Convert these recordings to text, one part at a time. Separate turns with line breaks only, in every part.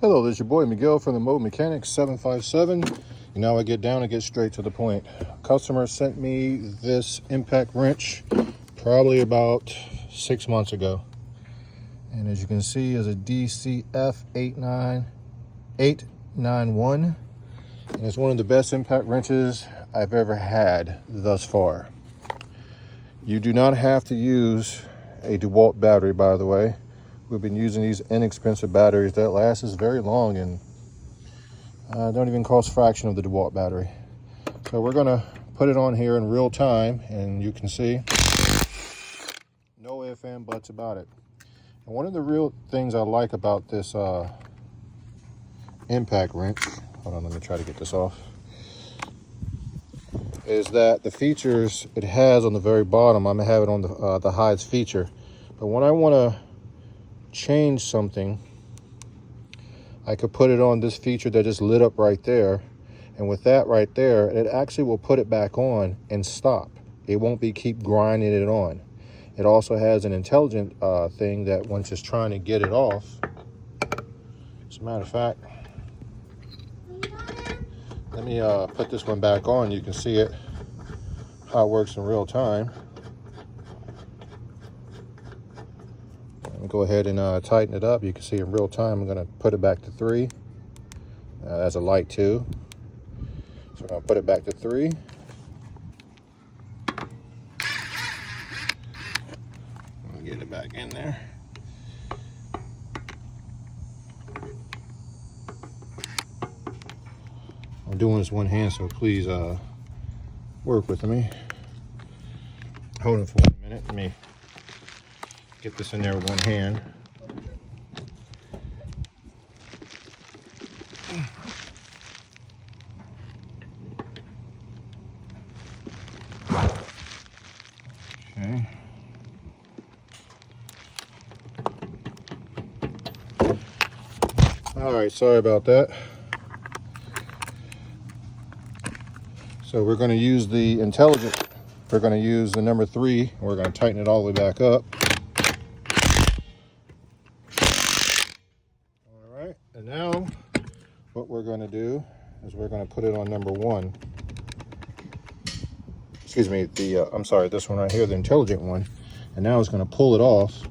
Hello, this is your boy Miguel from the Mobile Mechanic 757. And now I get down and get straight to the point. Customer sent me this impact wrench probably about 6 months ago. And as you can see, is a DCF 891. And it's one of the best impact wrenches I've ever had thus far. You do not have to use a Dewalt battery, by the way. We've been using these inexpensive batteries that last us very long and don't even cost a fraction of the Dewalt battery. So we're gonna put it on here in real time, and you can see no ifs and buts about it. And one of the real things I like about this impact wrench, hold on, let me try to get this off, is that the features it has on the very bottom. I'm gonna have it on the hides feature, but when I want to change something, I could put it on this feature that just lit up right there, and with that right there, it actually will put it back on and stop. It won't be keep grinding it on. It also has an intelligent thing that once it's trying to get it off, as a matter of fact, let me put this one back on. You can see it, how it works in real time. Let me go ahead and tighten it up. You can see in real time. I'm going to put it back to 3. That's a light 2. So I'll put it back to 3. I'll get it back in there. I'm doing this one hand, so please work with me. Hold it for 1 minute. Let me get this in there with one hand. Okay. All right, sorry about that. So we're going to use the intelligent. We're going to use the number 3. We're going to tighten it all the way back up. All right, and now what we're going to do is we're going to put it on number 1. Excuse me, I'm sorry, this one right here, the intelligent one. And now it's going to pull it off.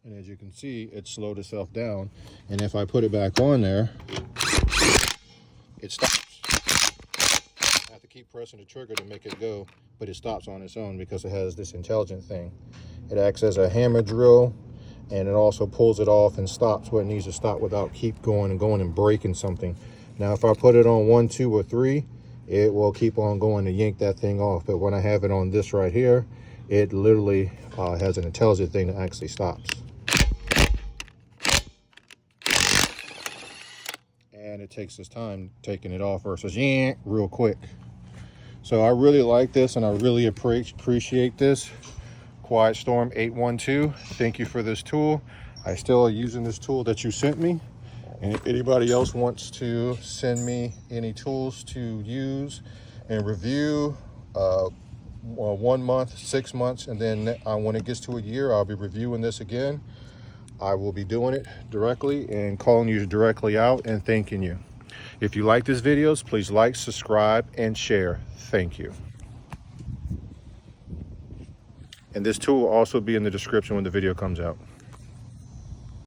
And as you can see, it slowed itself down. And if I put it back on there, it stops. I have to keep pressing the trigger to make it go, but it stops on its own because it has this intelligent thing. It acts as a hammer drill, and it also pulls it off and stops what it needs to stop without keep going and breaking something. Now, if I put it on 1, 2, or 3, it will keep on going to yank that thing off. But when I have it on this right here, it literally has an intelligent thing that actually stops. And it takes its time taking it off versus yank real quick. So I really like this, and I really appreciate this. Quiet Storm 812, thank you for this tool. I still are using this tool that you sent me. And if anybody else wants to send me any tools to use and review, 1 month, 6 months, and then when it gets to a year, I'll be reviewing this again. I will be doing it directly and calling you directly out and thanking you. If you like these videos, please like, subscribe, and share. Thank you. And this tool will also be in the description when the video comes out.